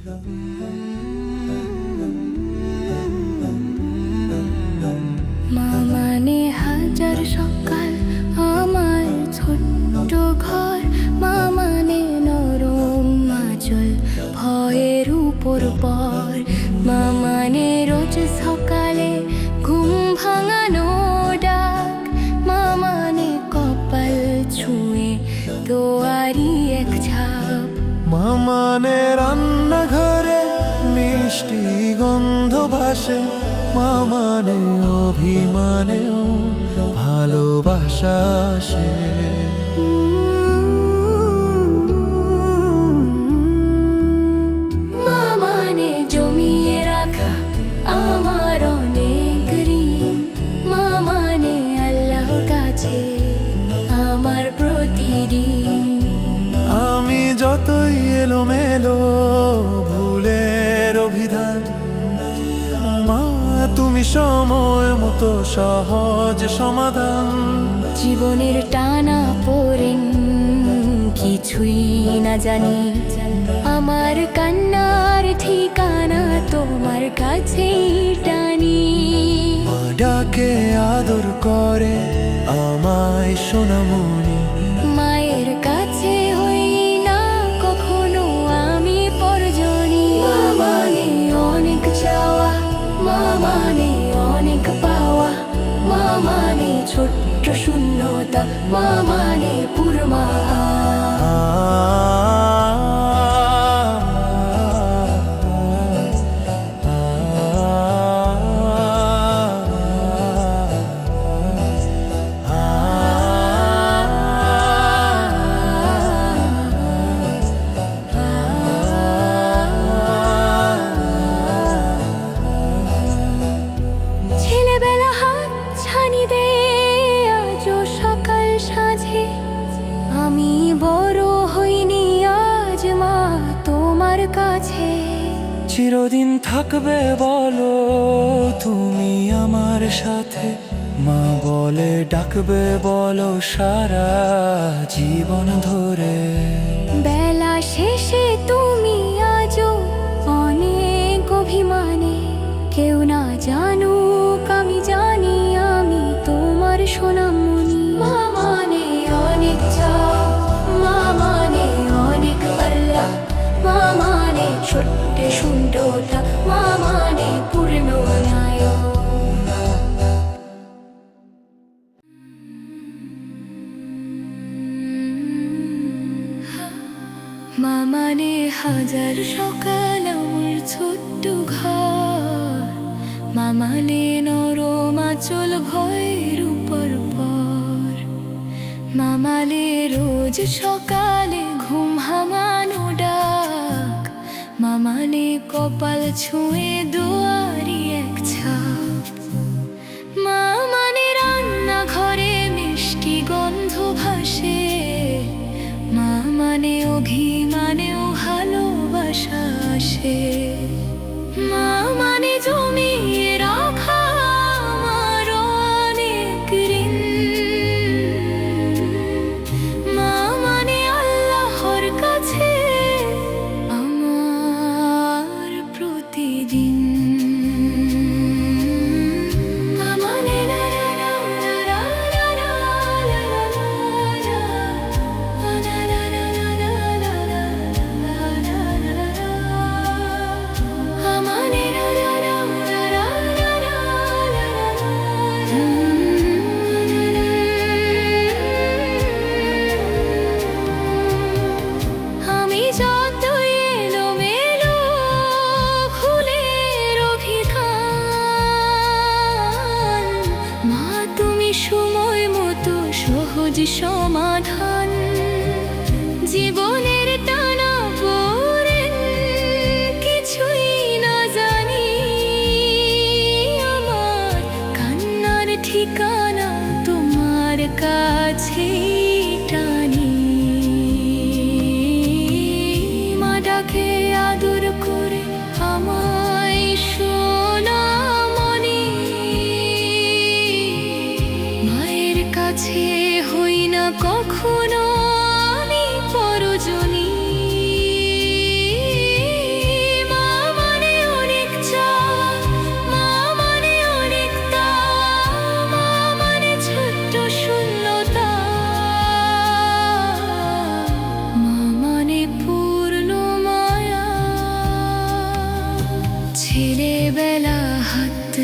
মা মানে হাজার সকাল, আমার ছোট্ট ঘর। মা মানে নরম আঁচল, ভয়ের উপর পর। মা মানে রোজ সকালে ঘুম ভাঙানো ডাক। মা মানে কপাল ছুঁয়ে দোয়ারি এক ছাপ। মা মানে রান্নাঘরে মিষ্টি গন্ধ ভাসে। মা মানে অভিমানেও ভালোবাসা আসে। মা মানে জমিয়ে রাখা আমার অনেক ঋণ। মা মানে আল্লাহর কাছে আমার প্রতিদিন। আমি যতই এলোমেলো ভুলের অভিধান, মা তুমি সময় মতো সহজ সমাধান। জীবনের টানা পড়েন কিছুই না জানি, আমার কান্নার ঠিকানা তোমার কাছেই টানি। মা ডাকে আদর করে আমায় সোনামণি। মায়ের কাছে হই না কখনো আমি পরজনী। মা মানে অনেক চাওয়া, মা মানে অনেক পাওয়া। মা মানে ছোট্ট শূন্যতা, মা মানে পুরমা। ছেলেবেলা হাত ছানি দে আজও সকাল সাঁঝে। আমি বড় হইনি আজ মা তোমার কাছে। চিরদিন থাকবে বলো তুমি আমার সাথে। মা বলে ডাকবে বলো সারা জীবন ধরে। বেলা শেষে তুমি আজও অনেক অভিমানে। কেউ না জানুক আমি জানি আমি তোমার সোনামণি। মা মানে অনেক চাপ, মা মানে অনেক পাল্লা। মা মানে ছোট্ট সুন্দরতা, মা মানে পূর্ণ নায়ক। মা মানে হাজার সকাল আমার ছোট্ট ঘর। মা মানে নরম আঁচল ভয়ের উপর পর। মা মানে রোজ সকালে ঘুম ভাঙানো ডাক। মা মানে কপাল ছুঁয়ে দোয়ারি এক ছাপ। মা মানে রান্নাঘরে মিষ্টি গন্ধ ভাসে। মা মানে অভিমানেও ভালোবাসা আসে। মা মানে জমিয়ে রাখা আমার অনেক ঋণ। মা মানে আল্লাহর কাছে আমার প্রতিদিন।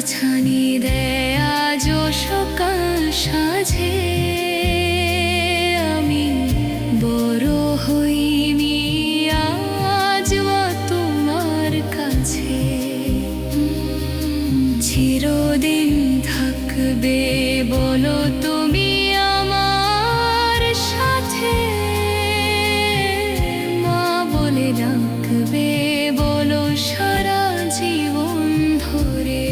ছানি দেয় আজও সকাল সাজে আমি বড় হইনি আজ মা তোমার কাছে চিরদিন থাকবে বলো তুমি আমার সাথে মা বলে ডাকবে বলো সারা জীবন ধরে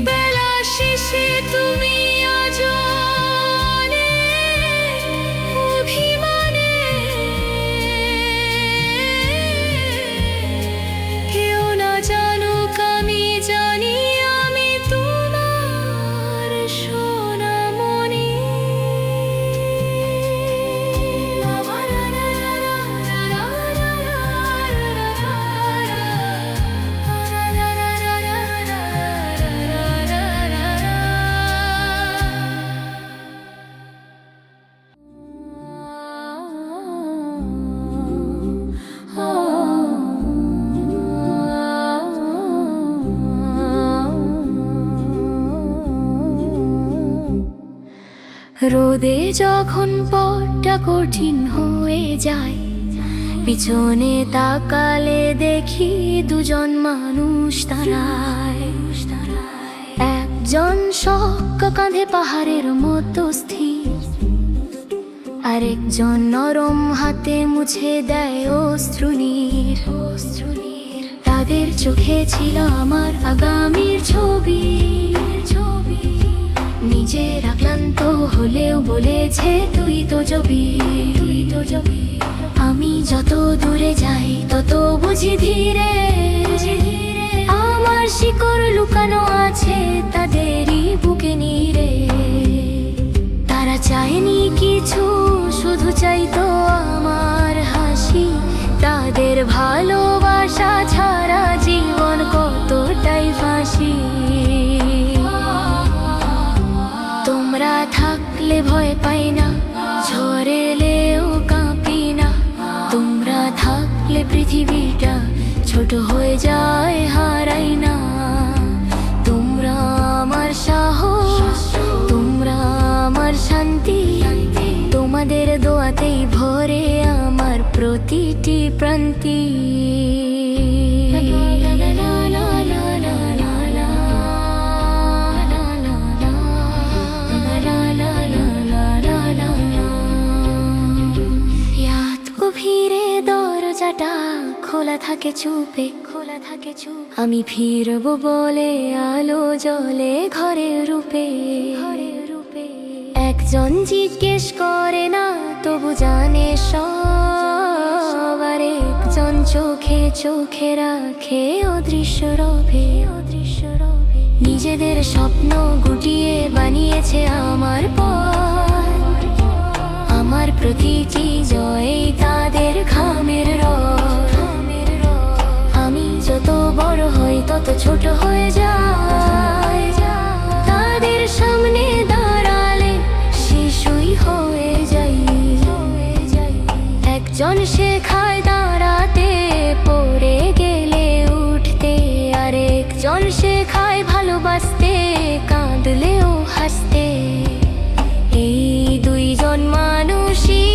বেলা শেষে তুমি আজ অনেক অভিমানে কেউ না জানুক আমি জানি আমি তোমার সোনামণি রোদে যখন পথটা কঠিন হয়ে যায় পিছনে তাকালে দেখি দুজন মানুষ দাঁড়ায় একজন শক্ত কাঁধে পাহাড়ের মতো স্থির আরেকজন নরম হাতে মুছে দেয় অশ্রুনীর তাদের চোখে ছিল আমার আগামীর ছবি নিজেরা ক্লান্ত হলেও বলেছে তুই তো যাবি আমি যত দূরে যাই তত বুঝি ধীরে আমার শিকড় লুকানো আছে তাদেরই বুকে নিরে তারা চায়নি কিছু শুধু চাইতো আমার হাসি তাদের ভালোবাসা ছাড়া জীবন কতটাই ফাঁসি তোমরা থাকলে ভয় পাই না ঝড় এলেও কাঁপি না তোমরা থাকলে পৃথিবীটা ছোট হয়ে যায় হারাই না তোমরা আমার সাহস তোমরা আমার শান্তি তোমাদের দোয়াতেই ভরে আমার প্রতিটি প্রান্তি গভীরে দরজাটা খোলা থাকে চুপে আমি ফিরবো বলে আলো জ্বলে ঘরের রূপে একজন জিজ্ঞেস করে না তবু জানে সব আর একজন চোখে চোখে রাখে অদৃশ্য রবে নিজেদের স্বপ্ন গুটিয়ে বানিয়েছে আমার পথ আমার প্রতিটি জয় তাদের ঘামের রথ আমি যত বড় হই তত ছোট হয়ে যায় তাদের সামনে দাঁড়ালে শিশুই হয়ে যাই একজন শেখায় দাঁড়াতে পড়ে গেলে উঠতে আর একজন শেখায় ভালোবাসতে কাঁদলেও হাসতে এই দুইজন মানুষই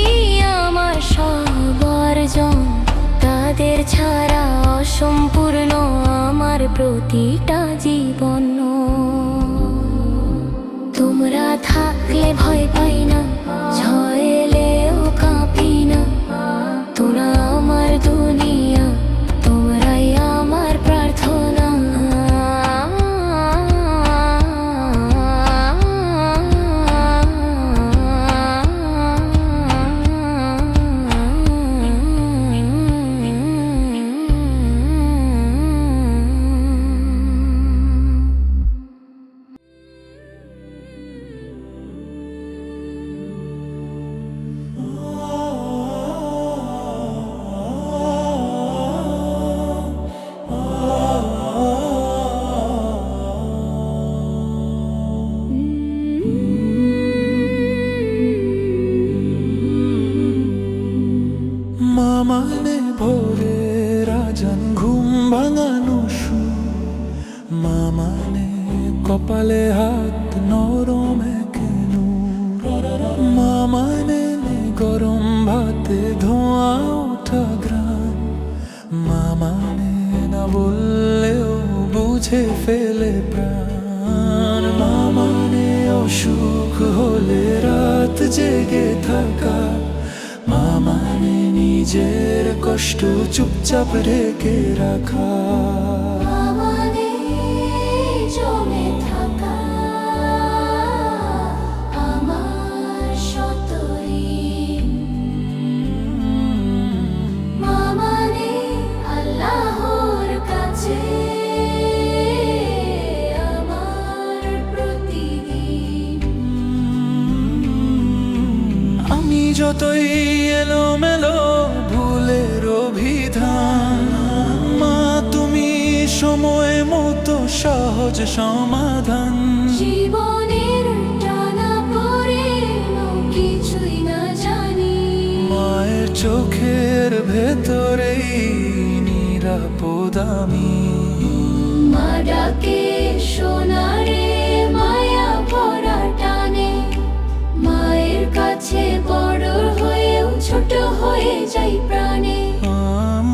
আমার সব অর্জন তাদের ছাড়া অসম্পূর্ণ আমার প্রতিটা জীবন তোমরা থাকলে ভয় পাই না ঝড় এলেও কাঁপি না তোমরা আমার দুনিয়া তোমরাই আমার প্রার্থনা মানে ভোরে রাজান ঘুম ভাঙানো সুর মা মানে কপালে হাত নরম কেন, মা মানে গরম ভাতে ধোঁয়া ওঠা গ্রাম, মা মানে না বললেও বুঝে ফেলে প্রাণ, মা মানে অসুখ হলে রাত জেগে থাকা, মা মানে নিজের কষ্ট চুপচাপ রেখে রাখা। মা মানে জমে থাকা আমার শত ঋণ, মা মানে আল্লাহর কাছে আমার প্রতিদিন। আমি যতই এলোমেলো ভুলের অভিধান, মা তুমি সময় মতো সহজ সমাধান। জীবনের টানা পড়ে কিছুই না জানি, মায়ের চোখের ভেতরেই নিরাপদ আমি। মা ডাকে সোনারে মায়া ভরা টানে, মায়ের কাছে বড় হয়েও ছোট হয়ে যাই প্রাণে।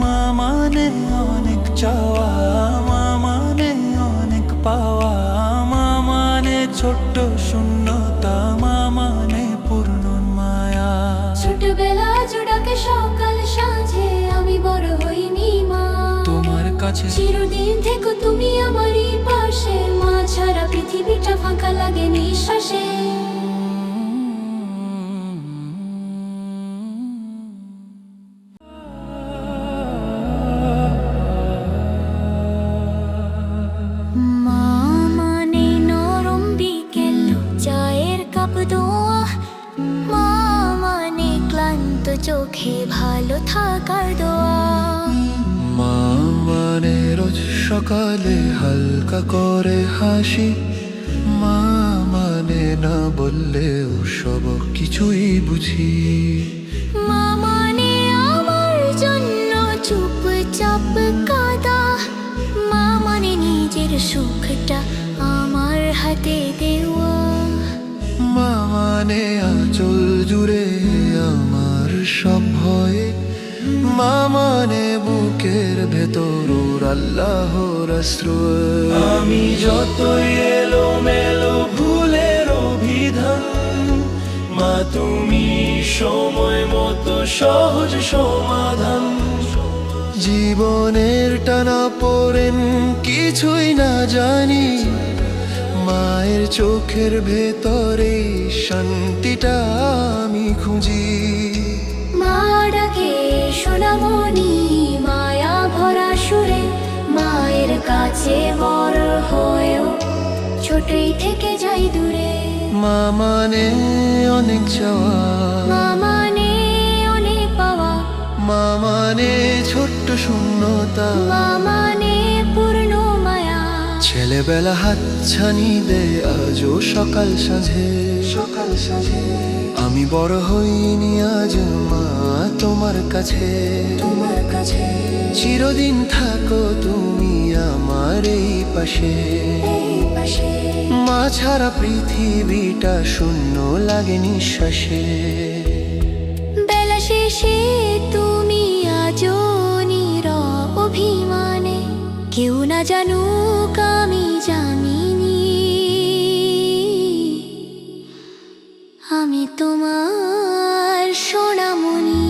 মা মানে অনেক চাওয়া, মা মানে অনেক পাওয়া, মা মানে ছোট্ট শূন্যতা, মা মানে পূর্ণ মায়া। ছোটবেলা জোড়াকে সকাল সাঁঝে আমি বড় হইনি মা তোমার কাছে চিরদিন থেকো তুমি আমারই পাশে, মা ছাড়া পৃথিবীটা ফাঁকা লাগে নিঃশ্বাসে। মা মানে নরম বিকেল চায়ের কাপ দোয়া, মা মানে ক্লান্ত চোখে ভালো থাকার দোয়া, মা মানে রোজ সকালে হালকা করে হাসি, মা মানে না বললেও সব কিছুই বুঝি। মা মানে আমার জন্য চুপচাপ কাঁদা, মা মানে নিজের সুখটা আমার হাতে দেওয়া, মা মানে আঁচল জুড়ে আমার সব ভয়, মা মানে বুকের ভেতর ওর আল্লাহর আশ্রয়। আমি যতই এলোমেলো ভুলের অভিধান, মা তুমি সময় মতো সহজ সমাধান। জীবনের টানা পড়েন কিছুই না জানি, মায়ের চোখের ভেতরে শান্তিটা আমি খুঁজি। মা ডাকে সোনামণি মায়া ভরা সুরে, মায়ের কাছে বড় হয়েও ছোটই থেকে যাই দূরে। মা মানে অনেক চাওয়া, মা মানে অনেক পাওয়া, মা মানে ছোট্ট শূন্যতা, মা মানে পূর্ণ মায়া। ছেলেবেলা হাতছানি দে আজও সকাল সাঁঝে, সকাল সাঁঝে আমি বড় হইনি আজ মা তোমার কাছে, তোমার কাছে চিরদিন থাকো তুমি আমার এই পাশে, এই পাশে। মা ছাড়া পৃথিবীটা শূন্য লাগে নিঃশ্বাসে। বেলা শেষে তুমি আজও নীরব অভিমানে, কেউ না জানুক আমি জানিনি, আমি তোমার সোনামণি।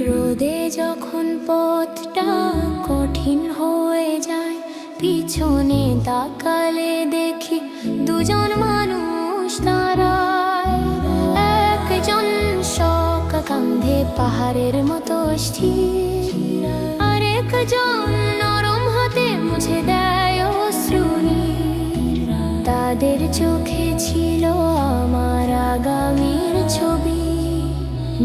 রোদে যখন পথটা কঠিন হয়ে যায়, পিছনে তাকালে দেখি দুজন মানুষ দাঁড়ায়, একজন শোক কাঁধে পাহাড়ের মতো স্থির, আরেকজন নরম হাতে মুছে দেয় অশ্রুনীর। তাদের চোখে ছিল আমার আগামীর ছবি।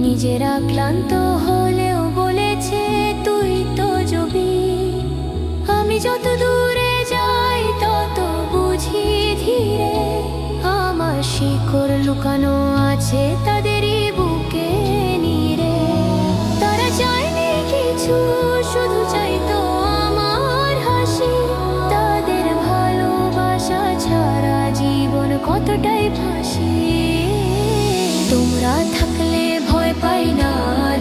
নিজেরা ক্লান্ত হলেও বলেছে তুই তো জবি। আমি যত দূরে যাই তত বুঝি ধীরে আমার শিকড় লুকানো আছে তাদেরই বুকে নীড়ে। তারা চায়নি কিছু, শুধু চাইতো আমার হাসি। তাদের ভালোবাসা ছাড়া জীবন কতটাই ফাঁসি। তোমরা থাকলে ভয় পাই না,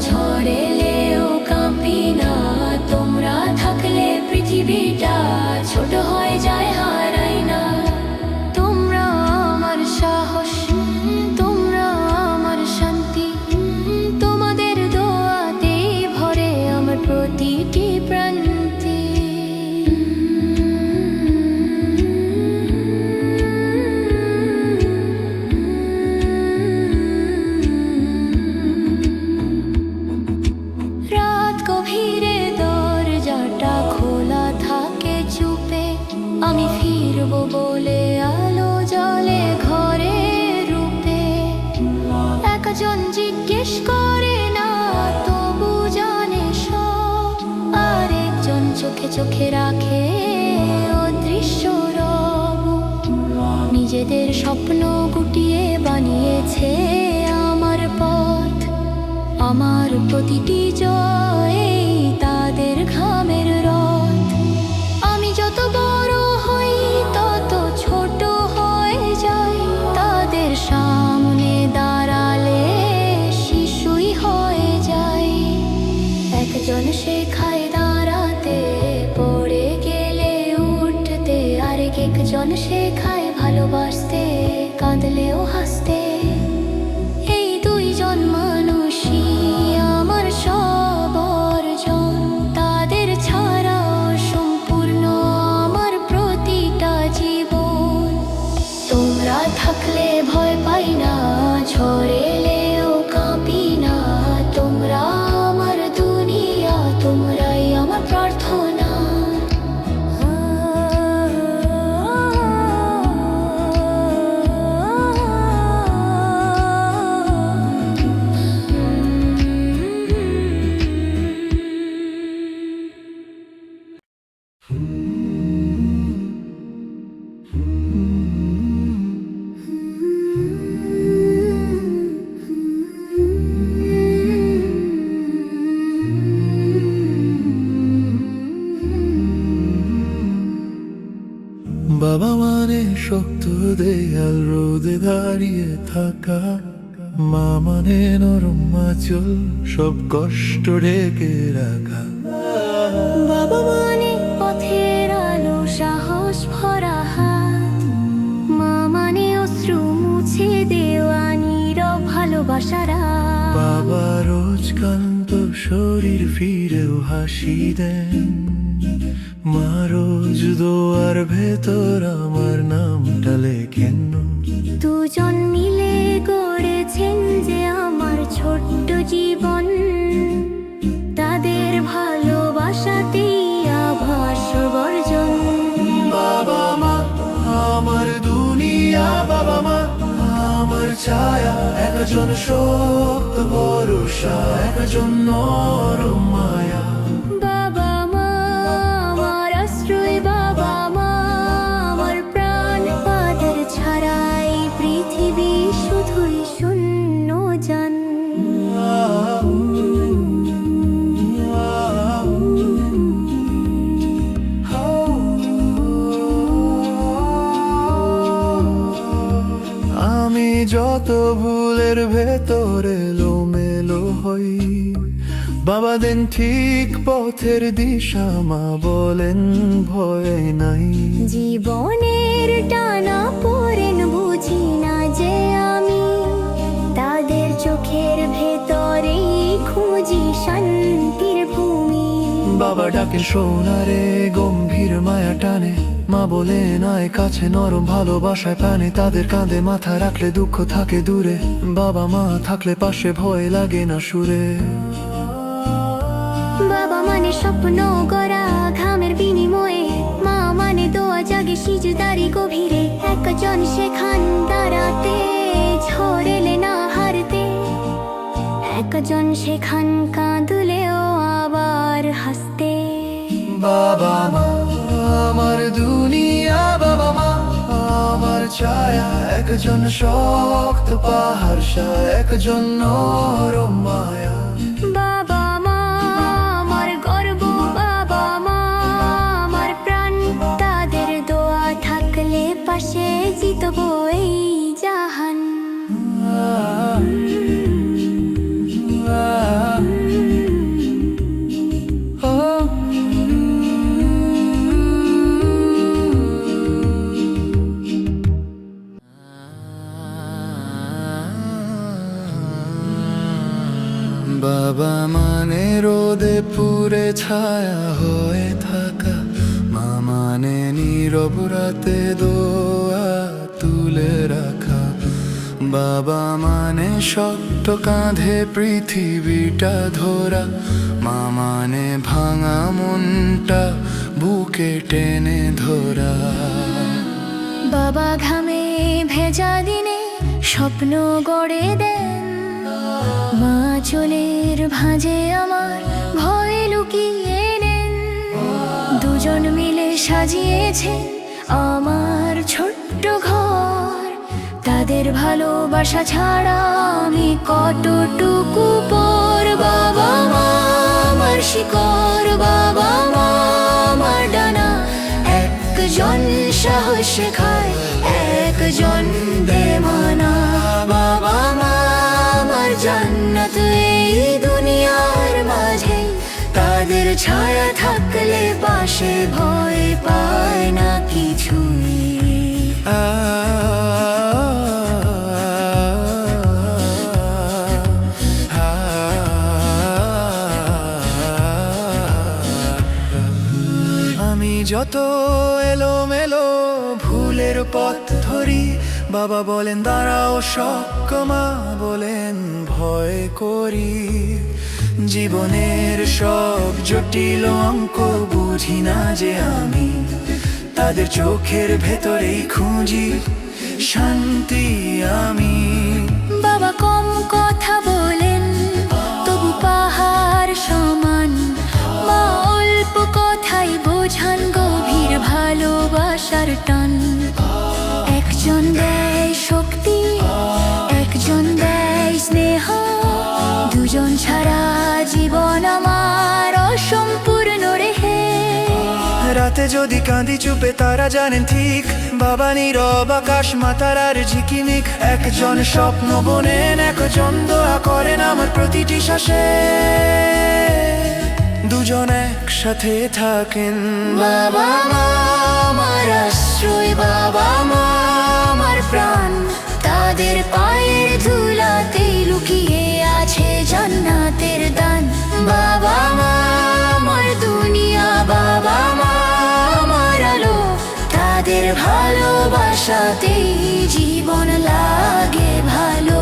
ঝড় এলেও কাঁপি না। তোমরা থাকলে পৃথিবীটা ছোট হয়ে যায়, হারাই না। তোমরা আমার সাহস, তোমরা আমার শান্তি। তোমাদের দোয়াতেই ভরে আমার প্রতিটি প্রান্তি। রাত গভীরে দরজাটা খোলা থাকে চুপে। আমি ফিরবো বলে আলো জ্বলে ঘরে রূপে। একজন জিজ্ঞেস করে না, তবু জানে সব। আরেকজন চোখে চোখে রাখে অদৃশ্য রব। নিজেদের স্বপ্ন গুটিয়ে বানিয়েছে আমার পথ। আমার প্রতিটি জয় তাদের ঘামের রথ। আমি যত বড় হই তত ছোট হয়ে যাই। তাদের সামনে দাঁড়ালে শিশুই হয়ে যাই। একজন শেখায় দাঁড়াতে, পড়ে গেলে উঠতে। আরেক একজন শেখায় ভালোবাসতে, কাঁদলেও হাসতে। এই দুইজন মানুষই আমার সব অর্জন। তাদের ছাড়া সম্পূর্ণ আমার প্রতিটা জীবন। তোমরা থাকলে ভয় পাই না, ঝড় এলেও কাঁপি না। তোমরা আমার দুনিয়া, তোমরাই আমার প্রার্থনা। বাবা মানে শক্ত দেয়াল, রোদে দাঁড়িয়ে থাকা। মা মানে নরম আঁচল, সব কষ্ট ঢেকে রাখা। বাবা মানে পথের আলো, সাহস ভরা হাত। মা মানে অশ্রু মুছে দেওয়া নীরব ভালোবাসার হাত। বাবা রোজ ক্লান্ত শরীর ফিরেও হাসি দেন। মা রোজ দোয়ার ভেতর আমার নামটা লেখেন। দুজন মিলে গড়েছেন যে আমার ছোট্ট জীবন। তাদের ভালোবাসাতেই আভাস বর্জন। বাবা মা আমার দুনিয়া, বাবা মা আমার ছায়া। একজন শক্ত ভরসা, একজন নরম মায়া। বাবা মা আমার আশ্রয়, বাবা মা আমার প্রাণ। তাদের ছাড়াই পৃথিবী শুধুই শূন্য জান। আমি যত ভুলের ভেতরে লোমেলো হই, বাবা দেন ঠিক পথের দিশা। মা বলেন ভয় নাই। জীবনের টানা পড়েন বুঝি না যে আমি। তাদের চোখের ভেতরেই খুঁজি শান্তির ভূমি। বাবা ডাকেন সোনারে, গম্ভীর মায়া টানে। মা বলে নয় কাছে, নরম ভালোবাসায় প্রাণে। তাদের কাঁধে মাথা রাখলে দুঃখ থাকে দূরে, বাবা মা থাকলে পাশে ভয় লাগে না সুরে। বাবা মানে স্বপ্ন গড়া ঘামের বিনিময়ে, মা মানে দোয়া জাগে সিজদারি গভীরে। একজন শেখান দাঁড়াতে, ঝড় এলে না হারতে। একজন শেখান কাঁদলেও আবার হাসতে। বাবা মা আমার দুনিয়া, বাবা মা আমার ছায়া। একজন শক্ত পাহাড়, একজন নরম মায়া। বাবা মা আমার গর্ব, বাবা মা আমার প্রাণ। তাদের দোয়া থাকলে পাশে জিতবো এই জাহান। বাবা মানে রোদে পুরে ছায়া হয়ে থাকা, মা মানে নীরব রাতে দোয়া তুলে রাখা। বাবা মানে শক্ত কাঁধে পৃথিবীটা ধরা, মা মানে ভাঙা মনটা বুকে টেনে ধরা। বাবা ঘামে ভেজা দিনে স্বপ্ন গড়ে দেন, মা চুলের ভাঁজে আমার ভয় লুকিয়ে নেন। দুজন মিলে সাজিয়েছে আমার ছোট্ট ঘর, তাদের ভালোবাসা ছাড়া আমি কতটুকু পর। বাবা মা আমার শিকড়, বাবা মা আমার ডানা। একজন সাহস শেখায়, একজন বেমানা। বাবা মা আমার জান্নাত এই দুনিয়ার মাঝে। তাদের ছায়া থাকলে পাশে ভয় পায় না কিছুই। আমি যত এলোমেলো ভুলের পথ ধরি, বাবা বলেন দাঁড়াও শক্ত, মা বলেন ভয় করি। জীবনের সব জটিল অঙ্ক বুঝি না যে আমি, তাদের চোখের ভেতরেই খুঁজি শান্তি আমি। বাবা কম কথা বলেন, তবু পাহাড় সমান। মা অল্প কথাই বোঝান গভীর ভালোবাসার টান। একজন দেয় শক্তি, একজন দেয় স্নেহ। দুজন ছাড়া জীবন আমার অসম্পূর্ণ রেহে। রাতে যদি কাঁদি চুপে তারা জানেন ঠিক, বাবা নীরব আকাশ, মা তারার ঝিকিমিক। একজন স্বপ্ন বোনেন, একজন দোয়া করেন আমার প্রতিটি শ্বাসে। দুজন একসাথে থাকেন। বাবা মা আমার আশ্রয়, বাবা মা আমার প্রাণ। তাদের পায়ের ধুলাতে লুকিয়ে আছে জান্নাতের দান। বাবা মা আমার দুনিয়া, বাবা মা আমার আলো। তাদের ভালোবাসাতেই জীবন লাগে ভালো।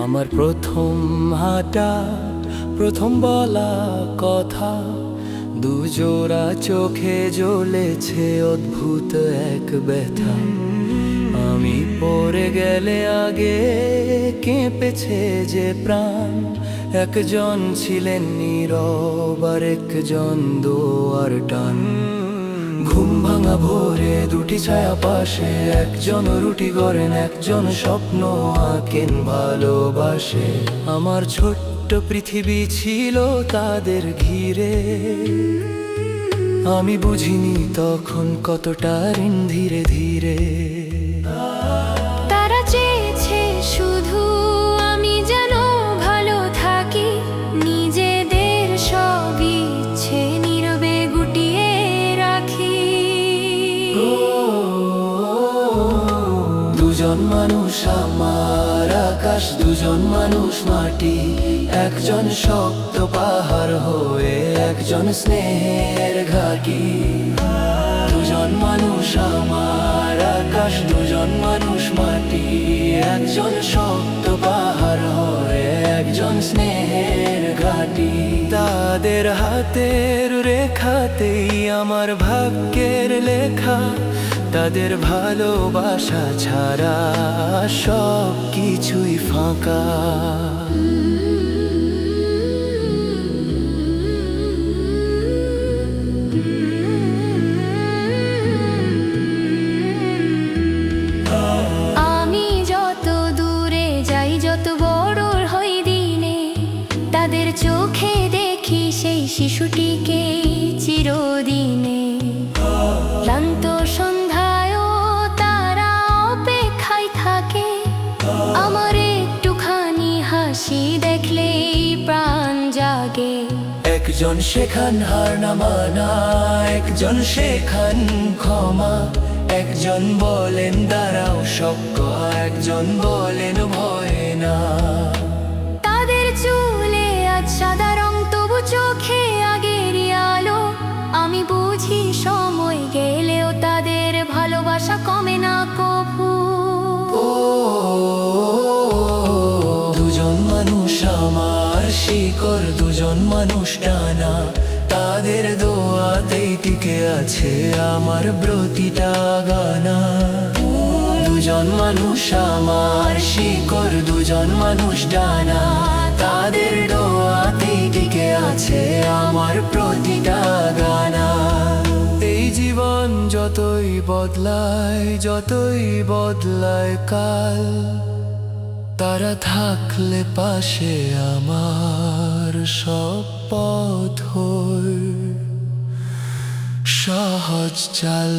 আমার প্রথম হাঁটা, প্রথম বলা কথা, দুজোড়া চোখে জ্বলেছে অদ্ভুত এক ব্যথা। আমি পড়ে গেলে আগে কেঁপেছে যে প্রাণ। একজন ছিলেন নীরব আর একজন দোয়ার টান। ঘুম ভাঙা ভোরে দুটি ছায়া পাশে, একজন রুটি গড়েন, একজন স্বপ্ন আঁকেন ভালোবাসে। আমার ছোট্ট পৃথিবী ছিল তাদের ঘিরে। আমি বুঝিনি তখন কতটা ঋণ ধীরে ধীরে। তারা চেয়েছে শুধু আমি যেন ভালো থাকি, নিজেদের সব ইচ্ছে নীরবে গুটিয়ে রাখি। দুজন মানুষ আমার আকাশ, দুজন মানুষ মাটি, একজন শক্ত পাহাড় হয়ে একজন স্নেহের ঘাটি। দুজন মানুষ আমার আকাশ, দুজন মানুষ মাটি, একজন শক্ত পাহাড় হয়ে একজন স্নেহের ঘাটি। তাদের হাতের রেখাতেই আমার ভাগ্যের লেখা, তাদের ভালোবাসা ছাড়া সব কিছুই ফাঁকা। আমি যত দূরে যাই, যত বড় হই দিনে, তাদের চোখে দেখি সেই শিশুটিকে চিরদিনে। ক্লান্ত সন্ধ্যায়ও তারা অপেক্ষায় থাকে, আমার একটুখানি হাসি দেখলেই প্রাণ জাগে। একজন শেখান হার না মানা, একজন শেখান ক্ষমা, একজন বলেন দাঁড়াও সক্য, একজন বলেন ভয় না। তাদের চুলে আজ সাদা রং, তবু চোখে আগেরই আলো। আমি বুঝি সময় গেলেও তাদের ভালোবাসা কমে না কভু। দুজন মানুষ আমার শিকড়, দুজন মানুষ টানা, তাদের দোয়াতেই টিকে আছে আমার প্রতিটা গানা। দুজন মানুষ আমার শিকড়, দুজন মানুষ টানা, তাদের দোয়াতেই টিকে আছে আমার প্রতিটা গানা। এই জীবন যতই বদলায়, যতই বদলায় কাল, তারা থাকলে পাশে আমার সব পথ হয় সহজ চাল।